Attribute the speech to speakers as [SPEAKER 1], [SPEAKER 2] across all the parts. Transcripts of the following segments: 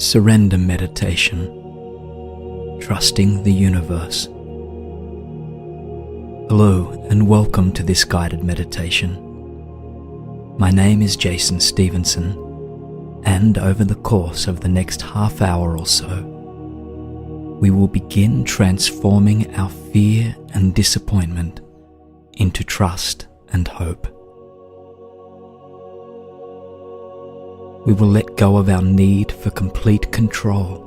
[SPEAKER 1] Surrender meditation, trusting the universe. Hello and welcome to this guided meditation. My name is Jason Stevenson, and over the course of the next half hour or so, we will begin transforming our fear and disappointment into trust and hope. We will let go of our need for complete control,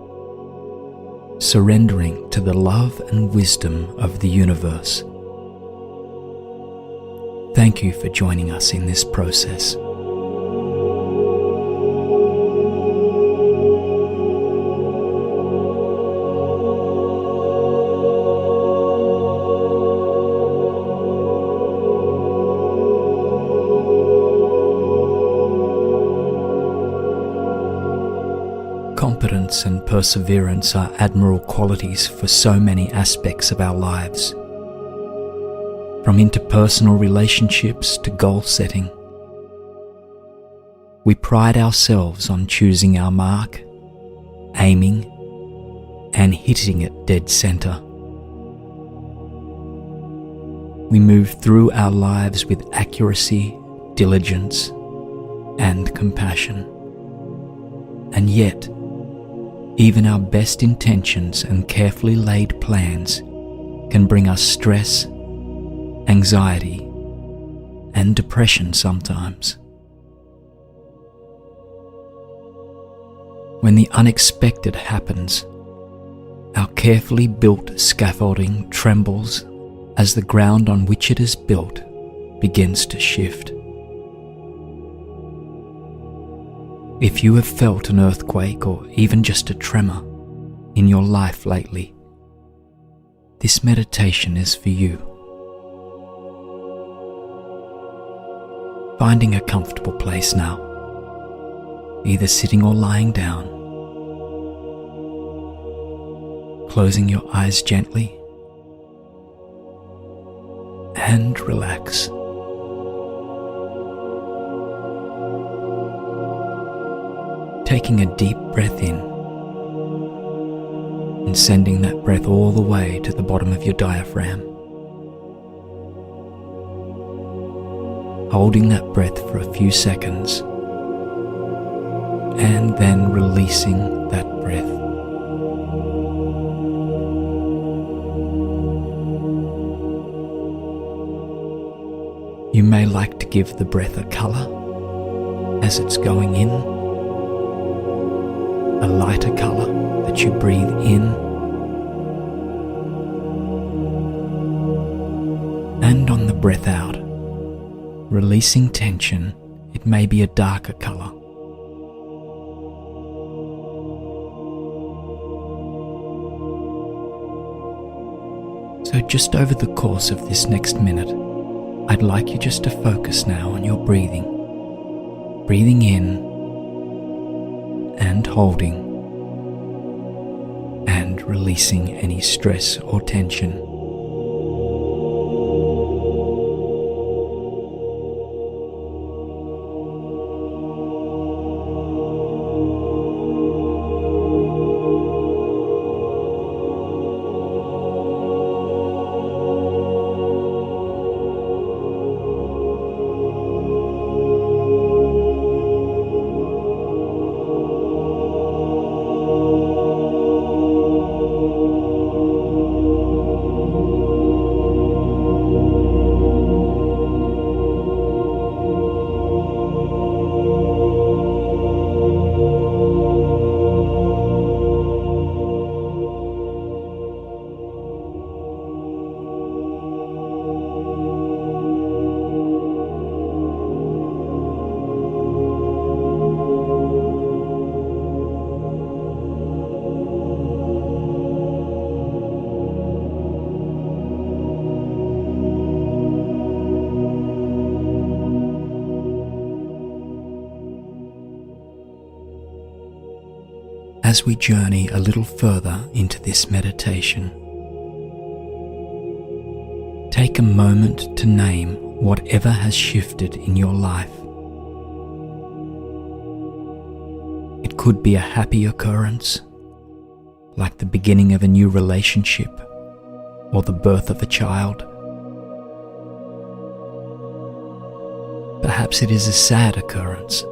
[SPEAKER 1] surrendering to the love and wisdom of the universe. Thank you for joining us in this process. Competence and perseverance are admirable qualities for so many aspects of our lives. From interpersonal relationships to goal setting, we pride ourselves on choosing our mark, aiming, and hitting it dead center. We move through our lives with accuracy, diligence, and compassion. And yet, even our best intentions and carefully laid plans can bring us stress, anxiety, and depression sometimes. When the unexpected happens, our carefully built scaffolding trembles as the ground on which it is built begins to shift. If you have felt an earthquake or even just a tremor in your life lately, this meditation is for you. Finding a comfortable place now, either sitting or lying down, closing your eyes gently, and relax. Taking a deep breath in and sending that breath all the way to the bottom of your diaphragm. Holding that breath for a few seconds and then releasing that breath. You may like to give the breath a color as it's going in. A lighter color that you breathe in, and on the breath out, releasing tension, it may be a darker color. So just over the course of this next minute, I'd like you just to focus now on your breathing. Breathing in and holding, and releasing any stress or tension. As we journey a little further into this meditation, take a moment to name whatever has shifted in your life. It could be a happy occurrence, like the beginning of a new relationship or the birth of a child. Perhaps it is a sad occurrence,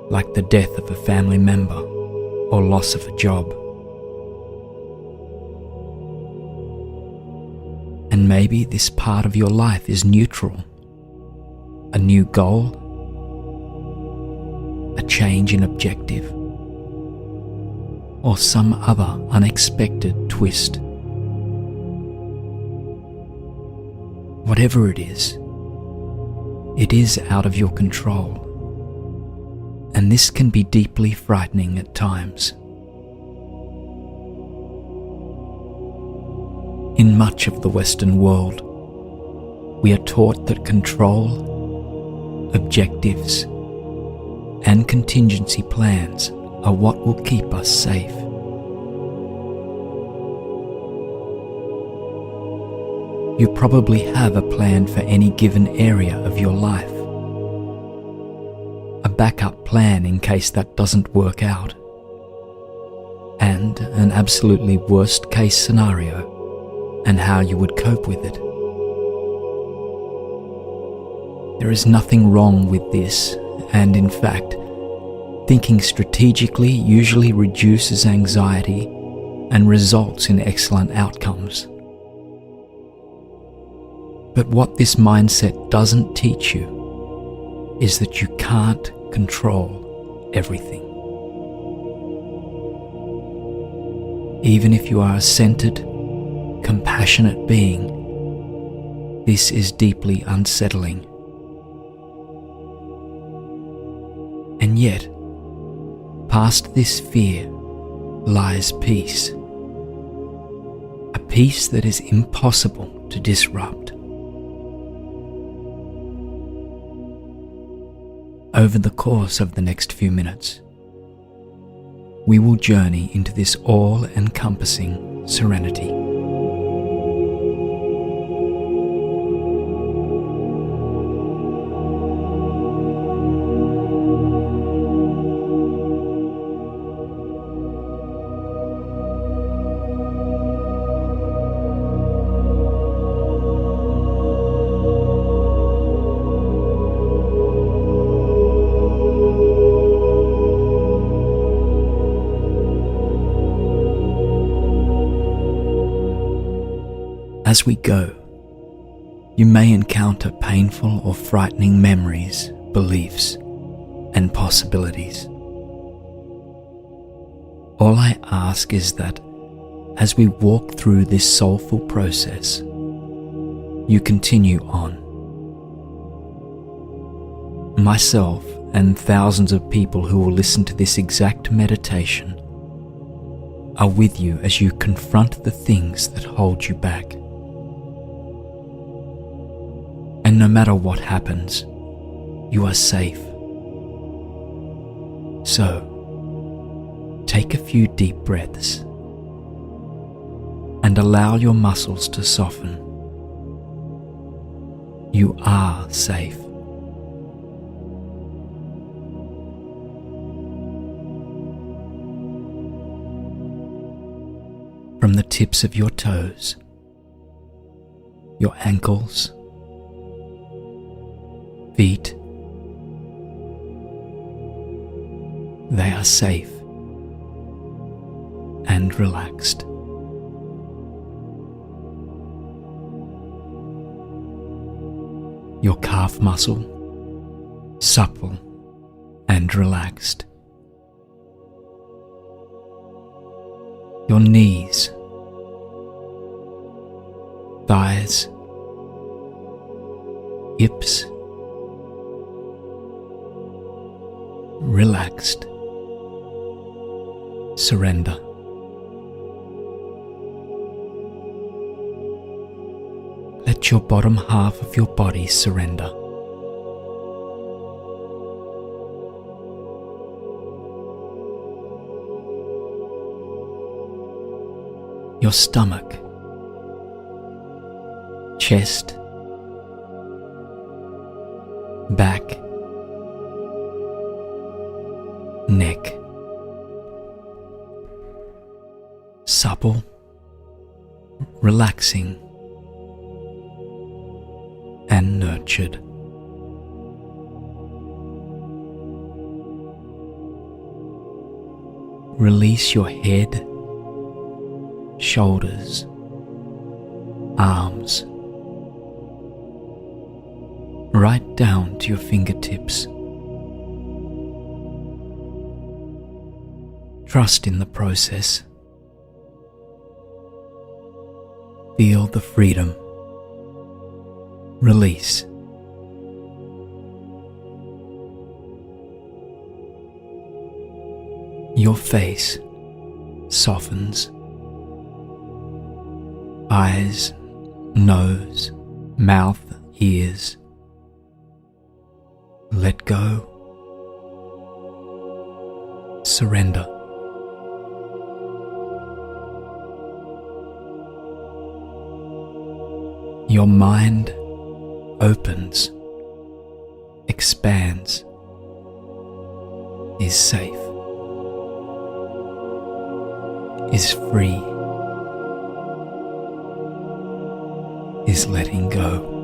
[SPEAKER 1] like the death of a family member or loss of a job. And maybe this part of your life is neutral, a new goal, a change in objective, or some other unexpected twist. Whatever it is out of your control, and this can be deeply frightening at times. In much of the Western world, we are taught that control, objectives, and contingency plans are what will keep us safe. You probably have a plan for any given area of your life, a backup plan in case that doesn't work out, and an absolutely worst case scenario and how you would cope with it. There is nothing wrong with this, and in fact, thinking strategically usually reduces anxiety and results in excellent outcomes. But what this mindset doesn't teach you is that you can't control everything. Even if you are a centered, compassionate being, this is deeply unsettling. And yet, past this fear lies peace, a peace that is impossible to disrupt. Over the course of the next few minutes, we will journey into this all-encompassing serenity. As we go, you may encounter painful or frightening memories, beliefs, and possibilities. All I ask is that, as we walk through this soulful process, you continue on. Myself and thousands of people who will listen to this exact meditation are with you as you confront the things that hold you back. And no matter what happens, you are safe. So, take a few deep breaths and allow your muscles to soften. You are safe. From the tips of your toes, your ankles, feet, they are safe and relaxed. Your calf muscle, supple and relaxed. Your knees, thighs, hips, relaxed. Surrender. Let your bottom half of your body surrender. Your stomach, chest, back, neck, supple, relaxing, and nurtured. Release your head, shoulders, arms, right down to your fingertips. Trust in the process. Feel the freedom. Release. Your face softens. Eyes, nose, mouth, ears. Let go. Surrender. Your mind opens, expands, is safe, is free, is letting go.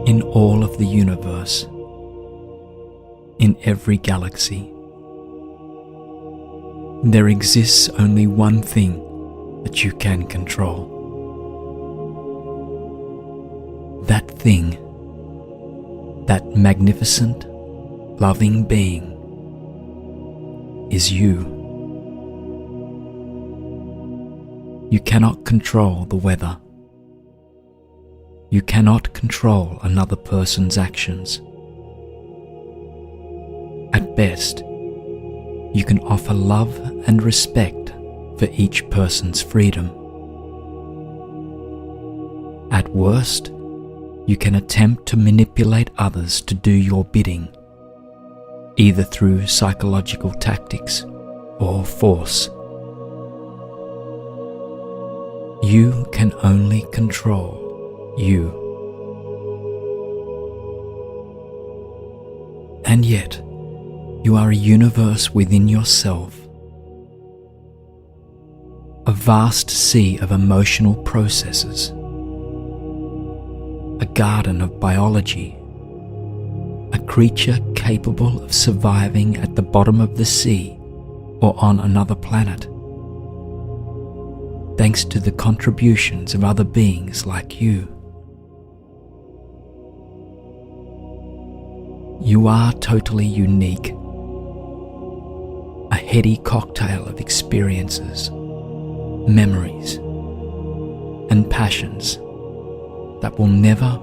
[SPEAKER 1] In all of the universe, in every galaxy, there exists only one thing that you can control. That thing, that magnificent, loving being, is you. You cannot control the weather. You cannot control another person's actions. At best, you can offer love and respect for each person's freedom. At worst, you can attempt to manipulate others to do your bidding, either through psychological tactics or force. You can only control you. And yet, you are a universe within yourself, a vast sea of emotional processes, a garden of biology, a creature capable of surviving at the bottom of the sea or on another planet, thanks to the contributions of other beings like you. You are totally unique, a heady cocktail of experiences, memories, and passions that will never,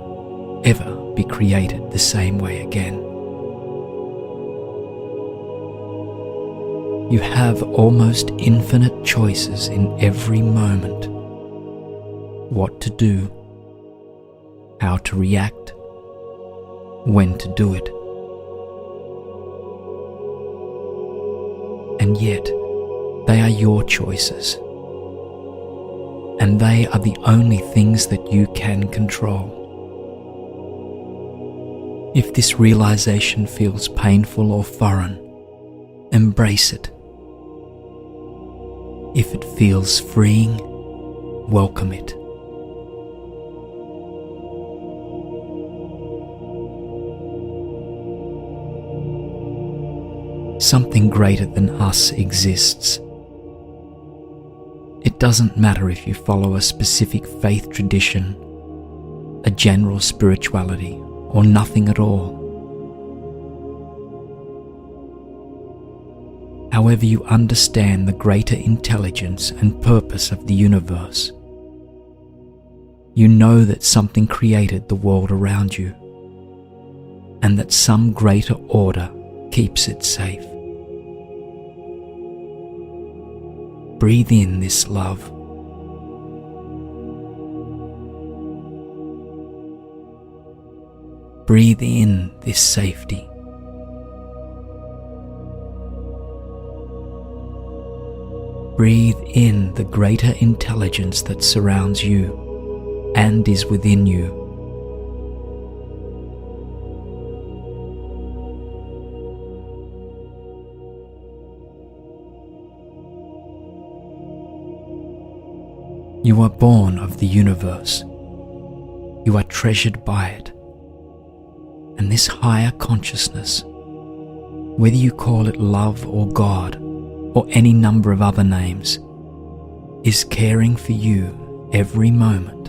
[SPEAKER 1] ever be created the same way again. You have almost infinite choices in every moment. what to do, how to react, when to do it. And yet, they are your choices, and they are the only things that you can control. If this realization feels painful or foreign, embrace it. If it feels freeing, welcome it. Something greater than us exists. It doesn't matter if you follow a specific faith tradition, a general spirituality, or nothing at all. However you understand the greater intelligence and purpose of the universe, you know that something created the world around you, and that some greater order keeps it safe. Breathe in this love. Breathe in this safety. Breathe in the greater intelligence that surrounds you and is within you. You are born of the universe. You are treasured by it. And this higher consciousness, whether you call it love or God or any number of other names, is caring for you every moment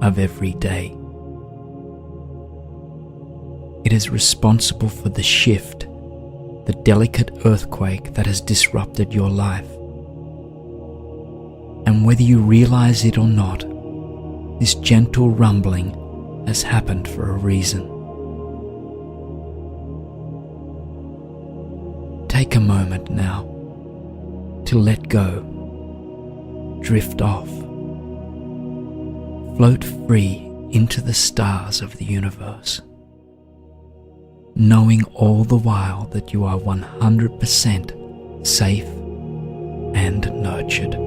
[SPEAKER 1] of every day. It is responsible for the shift, the delicate earthquake that has disrupted your life. And whether you realize it or not, this gentle rumbling has happened for a reason. Take a moment now to let go, drift off, float free into the stars of the universe, knowing all the while that you are 100% safe and nurtured.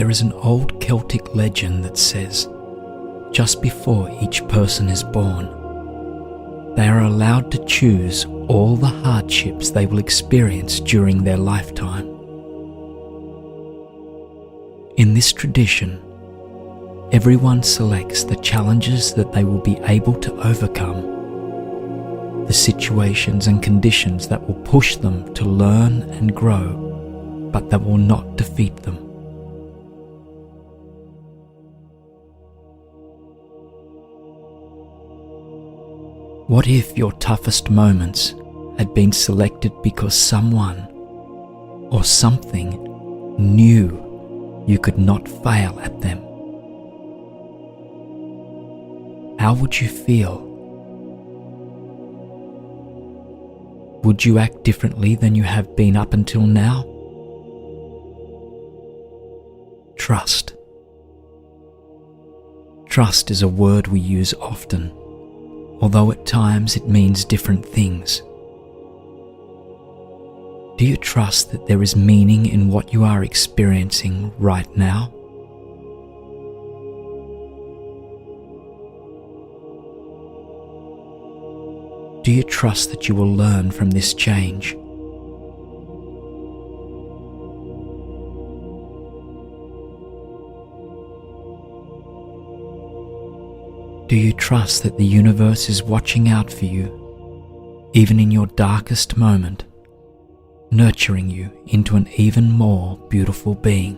[SPEAKER 1] There is an old Celtic legend that says, just before each person is born, they are allowed to choose all the hardships they will experience during their lifetime. In this tradition, everyone selects the challenges that they will be able to overcome, the situations and conditions that will push them to learn and grow, but that will not defeat them. What if your toughest moments had been selected because someone or something knew you could not fail at them? How would you feel? Would you act differently than you have been up until now? Trust. Trust is a word we use often, although at times it means different things. Do you trust that there is meaning in what you are experiencing right now? Do you trust that you will learn from this change? Do you trust that the universe is watching out for you, even in your darkest moment, nurturing you into an even more beautiful being?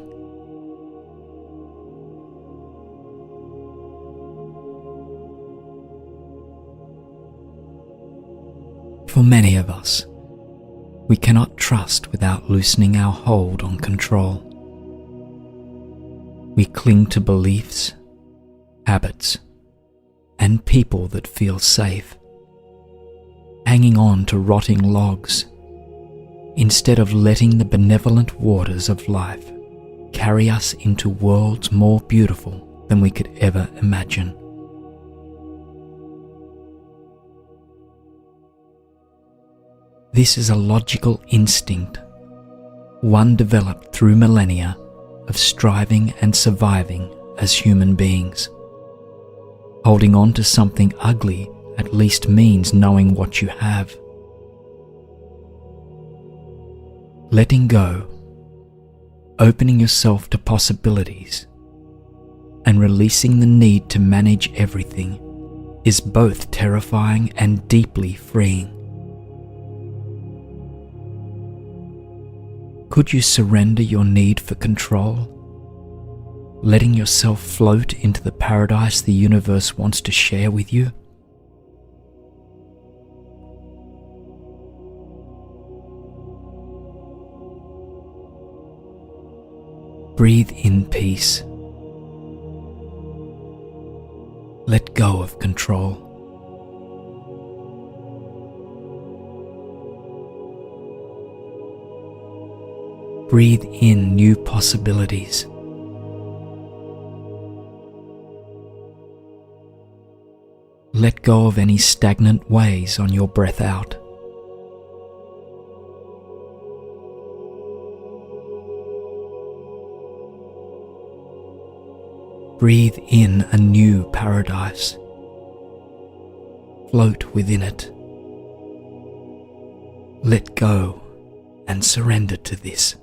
[SPEAKER 1] For many of us, we cannot trust without loosening our hold on control. We cling to beliefs, habits, and people that feel safe, hanging on to rotting logs, instead of letting the benevolent waters of life carry us into worlds more beautiful than we could ever imagine. This is a logical instinct, one developed through millennia of striving and surviving as human beings. Holding on to something ugly at least means knowing what you have. Letting go, opening yourself to possibilities, and releasing the need to manage everything is both terrifying and deeply freeing. Could you surrender your need for control, letting yourself float into the paradise the universe wants to share with you? Breathe in peace. Let go of control. Breathe in new possibilities. Let go of any stagnant ways on your breath out. Breathe in a new paradise. Float within it. Let go and surrender to this.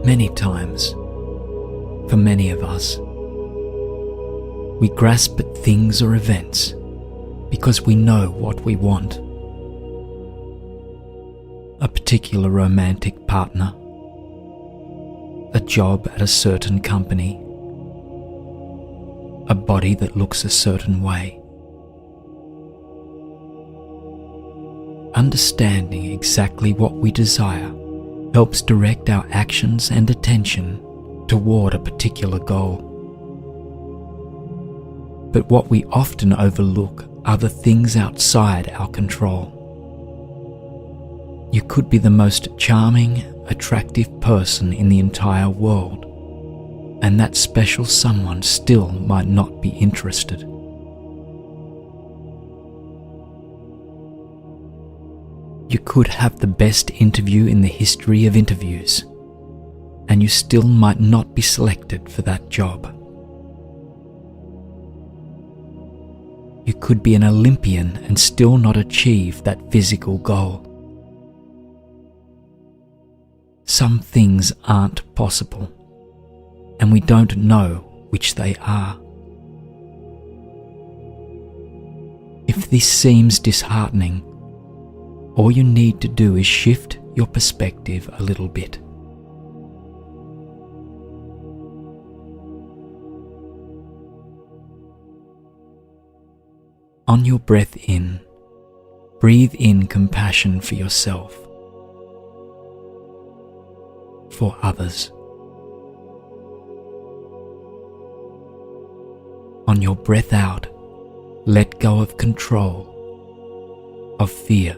[SPEAKER 1] Many times, for many of us, we grasp at things or events because we know what we want. A particular romantic partner, a job at a certain company, a body that looks a certain way. Understanding exactly what we desire helps direct our actions and attention toward a particular goal. But what we often overlook are the things outside our control. You could be the most charming, attractive person in the entire world, and that special someone still might not be interested. You could have the best interview in the history of interviews, and you still might not be selected for that job. You could be an Olympian and still not achieve that physical goal. Some things aren't possible, and we don't know which they are. If this seems disheartening, all you need to do is shift your perspective a little bit. On your breath in, breathe in compassion for yourself, for others. On your breath out, let go of control, of fear.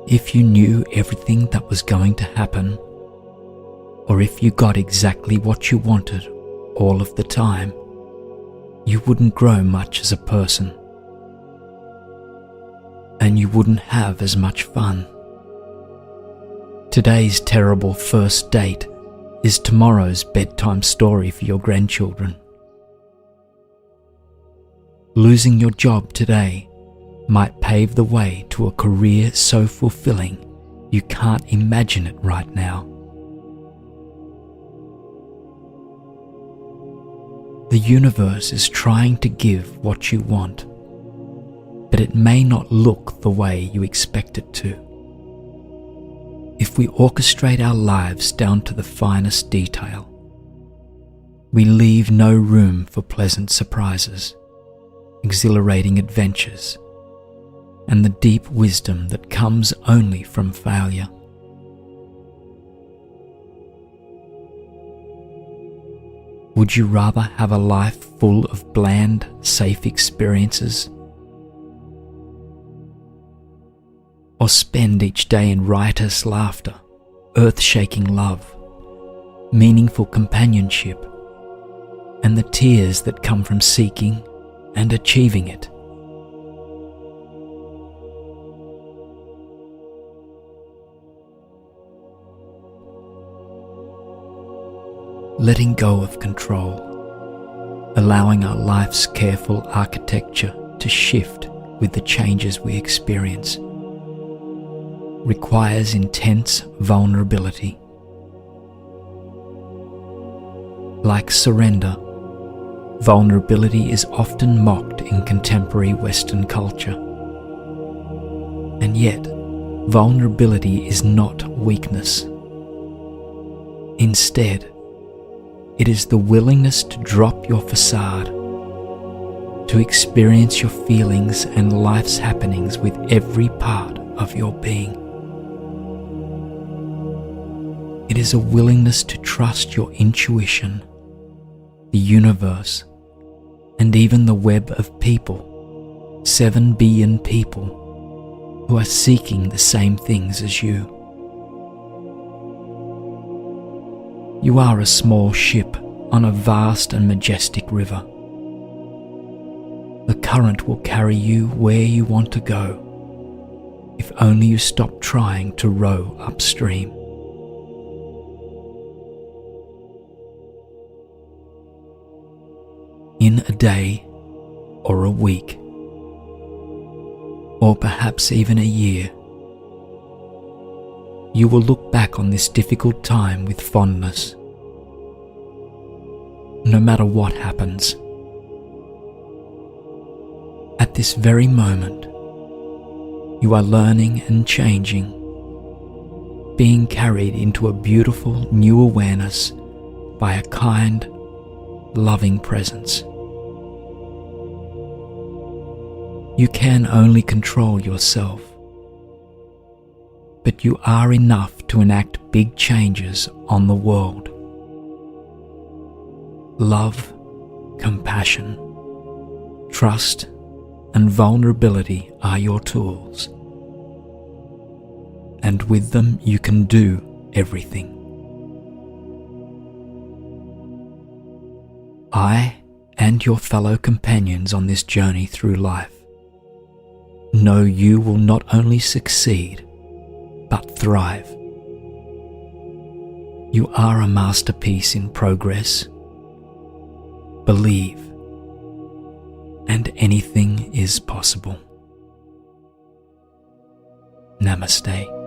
[SPEAKER 1] If you knew everything that was going to happen, or if you got exactly what you wanted all of the time, you wouldn't grow much as a person, and you wouldn't have as much fun. Today's terrible first date is tomorrow's bedtime story for your grandchildren. Losing your job today might pave the way to a career so fulfilling you can't imagine it right now. The universe is trying to give what you want, but it may not look the way you expect it to. If we orchestrate our lives down to the finest detail, we leave no room for pleasant surprises, exhilarating adventures, and the deep wisdom that comes only from failure. Would you rather have a life full of bland, safe experiences? Or spend each day in riotous laughter, earth-shaking love, meaningful companionship, and the tears that come from seeking and achieving it? Letting go of control, allowing our life's careful architecture to shift with the changes we experience, requires intense vulnerability. Like surrender, vulnerability is often mocked in contemporary Western culture. And yet, vulnerability is not weakness. Instead, it is the willingness to drop your facade, to experience your feelings and life's happenings with every part of your being. It is a willingness to trust your intuition, the universe, and even the web of people, 7 billion people, who are seeking the same things as you. You are a small ship on a vast and majestic river. The current will carry you where you want to go, if only you stop trying to row upstream. In a day or a week, or perhaps even a year, you will look back on this difficult time with fondness. No matter what happens, at this very moment, you are learning and changing, being carried into a beautiful new awareness by a kind, loving presence. You can only control yourself, but you are enough to enact big changes on the world. Love, compassion, trust, and vulnerability are your tools, and with them you can do everything. I and your fellow companions on this journey through life know you will not only succeed, but thrive. You are a masterpiece in progress. Believe, and anything is possible. Namaste.